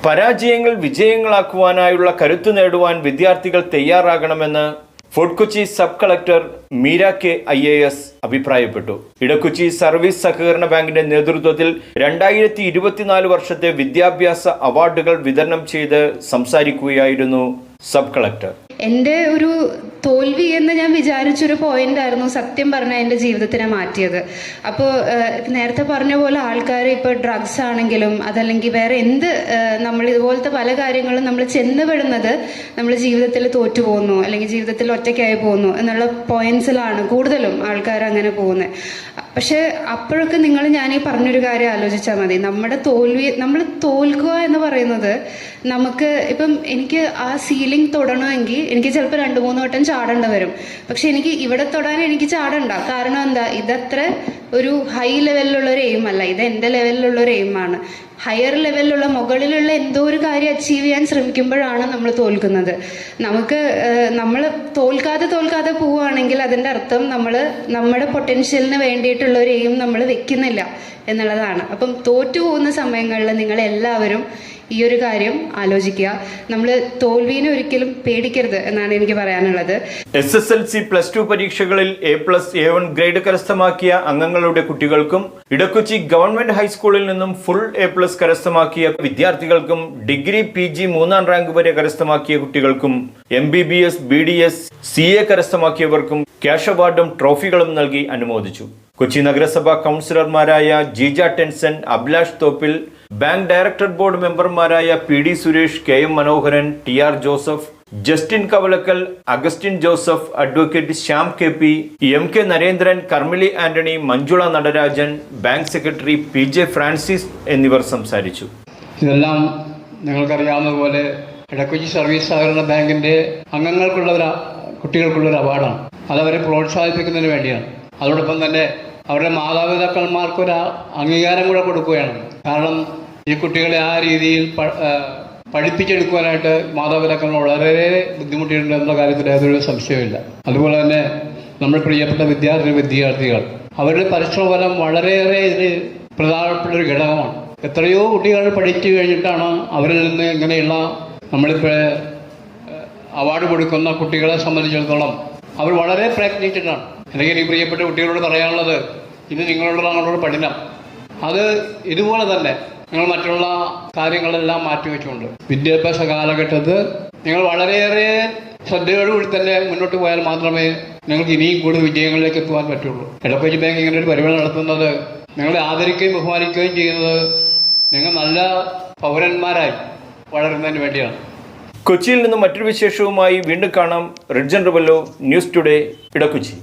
പരാജയങ്ങൾ വിജയങ്ങളാക്കുവാനായുള്ള കരുത്തു നേടുവാൻ വിദ്യാർത്ഥികൾ തയ്യാറാകണമെന്ന് fort Kochi sub collector Meera K IAS അഭിപ്രായപ്പെട്ടു. ഇടക്കൊച്ചി സർവീസ് സഹകരണ ബാങ്കിന്റെ നേതൃത്വത്തിൽ 2024 വർഷത്തെ വിദ്യാഭ്യാസ അവാർഡുകൾ വിതരണം ചെയ്ത് സംസാരിക്കുകയായിരുന്നു സബ് കളക്ടർ. എൻ്റെ ഒരു തോൽവി എന്ന് ഞാൻ വിചാരിച്ചൊരു പോയിന്റ് ആയിരുന്നു സത്യം പറഞ്ഞാൽ എൻ്റെ ജീവിതത്തിനെ മാറ്റിയത്. അപ്പോൾ നേരത്തെ പറഞ്ഞ പോലെ ആൾക്കാർ ഇപ്പോൾ ഡ്രഗ്സ് ആണെങ്കിലും അതല്ലെങ്കിൽ വേറെ എന്ത് നമ്മൾ ഇതുപോലത്തെ പല കാര്യങ്ങളും നമ്മൾ ചെന്നുപെടുന്നത് നമ്മൾ ജീവിതത്തിൽ തോറ്റു പോകുന്നു അല്ലെങ്കിൽ ജീവിതത്തിൽ ഒറ്റയ്ക്കായി പോകുന്നു എന്നുള്ള പോയിന്റ്സിലാണ് കൂടുതലും ആൾക്കാർ അങ്ങനെ പോകുന്നത്. പക്ഷെ അപ്പോഴൊക്കെ ഞാൻ ഈ പറഞ്ഞൊരു കാര്യം ആലോചിച്ചാൽ മതി. നമ്മുടെ തോൽവി, നമ്മൾ തോൽക്കുക എന്ന് പറയുന്നത് നമുക്ക് ഇപ്പം എനിക്ക് ആ സീലിംഗ് തൊടണമെങ്കിൽ എനിക്ക് ചിലപ്പോൾ 2-3 വട്ടം ചാടേണ്ടി വരും. പക്ഷെ എനിക്ക് ഇവിടെ തൊടാൻ എനിക്ക് ചാടണ്ട. കാരണം എന്താ, ഇതത്ര ഒരു ഹൈ ലെവലിലുള്ള ഒരു എയിം അല്ല, ഇത് എൻ്റെ ലെവലിലുള്ള ഒരു എയിമാണ്. ഹയർ ലെവലിലുള്ള മുകളിലുള്ള എന്തോ ഒരു കാര്യം അച്ചീവ് ചെയ്യാൻ ശ്രമിക്കുമ്പോഴാണ് നമ്മൾ തോൽക്കുന്നത്. നമ്മൾ തോൽക്കാതെ പോവുകയാണെങ്കിൽ അതിൻ്റെ അർത്ഥം നമ്മുടെ പൊട്ടൻഷ്യലിന് വേണ്ടിയിട്ടുള്ള ഒരു എയിം നമ്മൾ വെക്കുന്നില്ല എന്നുള്ളതാണ്. അപ്പം തോറ്റു പോകുന്ന സമയങ്ങളിൽ നിങ്ങളെല്ലാവരും ഈ ഒരു കാര്യം ആലോചിക്കുക. നമ്മൾ തോൽവിനെ ഒരിക്കലും പേടിക്കരുത് എന്നാണ് എനിക്ക് പറയാനുള്ളത്. SSLC +2 പരീക്ഷകളിൽ A+, A1 ഗ്രേഡ് കരസ്ഥമാക്കിയ അംഗങ്ങളുടെ കുട്ടികൾക്കും ഇടക്കൊച്ചി ഗവൺമെന്റ് ഹൈസ്കൂളിൽ നിന്നും ഫുൾ A+ കരസ്ഥമാക്കിയ വിദ്യാർത്ഥികൾക്കും ഡിഗ്രി PG 3ാം റാങ്ക് വരെ കരസ്ഥമാക്കിയ കുട്ടികൾക്കും MBBS BDS CA കരസ്ഥമാക്കിയവർക്കും ക്യാഷ് അവാർഡും ട്രോഫികളും നൽകി അനുമോദിച്ചു. കൊച്ചി നഗരസഭാ കൗൺസിലർമാരായ Jeeja Tenson, Abhilash Thoppil, bank director board മെമ്പർമാരായ PD Suresh, KM Manoharan, TR Joseph, Justin Kavalakkal, Augustine Joseph, advocate Shyam KP, MK Narendran, Karmili Antony, Manjula Natarajan, bank secretary PJ Francis എന്നിവർ സംസാരിച്ചു. ഇതെല്ലാം നിങ്ങൾക്കറിയാവുന്നതുപോലെ ഇടക്കൊച്ചി സർവീസ് സഹകരണ ബാങ്കിൻ്റെ കുട്ടികൾക്കുള്ളൊരു അവാർഡാണ്. അതവരെ പ്രോത്സാഹിപ്പിക്കുന്നതിന് വേണ്ടിയാണ്. അതോടൊപ്പം തന്നെ അവരുടെ മാതാപിതാക്കന്മാർക്കൊരു അംഗീകാരം കൂടെ കൊടുക്കുകയാണ്. കാരണം ഈ കുട്ടികളെ ആ രീതിയിൽ പഠിപ്പിച്ചെടുക്കുവാനായിട്ട് മാതാപിതാക്കൾ വളരെ ബുദ്ധിമുട്ടിയിട്ടുണ്ട് എന്ന കാര്യത്തിൽ യാതൊരു സംശയമില്ല. അതുപോലെ തന്നെ നമ്മൾ പ്രിയപ്പെട്ട വിദ്യാർത്ഥികൾ അവരുടെ പരിശ്രമഫലം വളരെയേറെ ഇതിന് പ്രധാനപ്പെട്ട ഒരു ഘടകമാണ്. എത്രയോ കുട്ടികൾ പഠിച്ചു കഴിഞ്ഞിട്ടാണ് അവരിൽ നിന്ന് ഇങ്ങനെയുള്ള നമ്മളിപ്പോൾ അവാർഡ് കൊടുക്കുന്ന കുട്ടികളെ സംബന്ധിച്ചിടത്തോളം അവർ വളരെ പ്രയത്നിച്ചിട്ടാണ്. അല്ലെങ്കിൽ ഈ പ്രിയപ്പെട്ട കുട്ടികളോട് പറയാനുള്ളത്, ഇത് നിങ്ങളുടെ പഠനം, അത് ഇതുപോലെ തന്നെ നിങ്ങൾ മറ്റുള്ള കാര്യങ്ങളെല്ലാം മാറ്റിവെച്ചുകൊണ്ട് വിദ്യാഭ്യാസ കാലഘട്ടത്ത് നിങ്ങൾ വളരെയേറെ ശ്രദ്ധയോടുകൂടി തന്നെ മുന്നോട്ട് പോയാൽ മാത്രമേ നിങ്ങൾക്ക് ഇനിയും കൂടുതൽ വിജയങ്ങളിലേക്ക് എത്തുവാൻ പറ്റുള്ളൂ. ഇടക്കൊച്ചി ബാങ്ക് ഇങ്ങനെ ഒരു പരിപാടി നടത്തുന്നത് നിങ്ങളെ ആദരിക്കുകയും ബഹുമാനിക്കുകയും ചെയ്യുന്നത് നിങ്ങൾ നല്ല പൗരന്മാരായി വളരുന്നതിന് വേണ്ടിയാണ്. കൊച്ചിയിൽ നിന്ന് മറ്റൊരു വിശേഷവുമായി വീണ്ടും കാണാം. റിഡ്ജൻ റുബല്ലോ, ന്യൂസ് ടുഡേ, ഇടക്കൊച്ചി.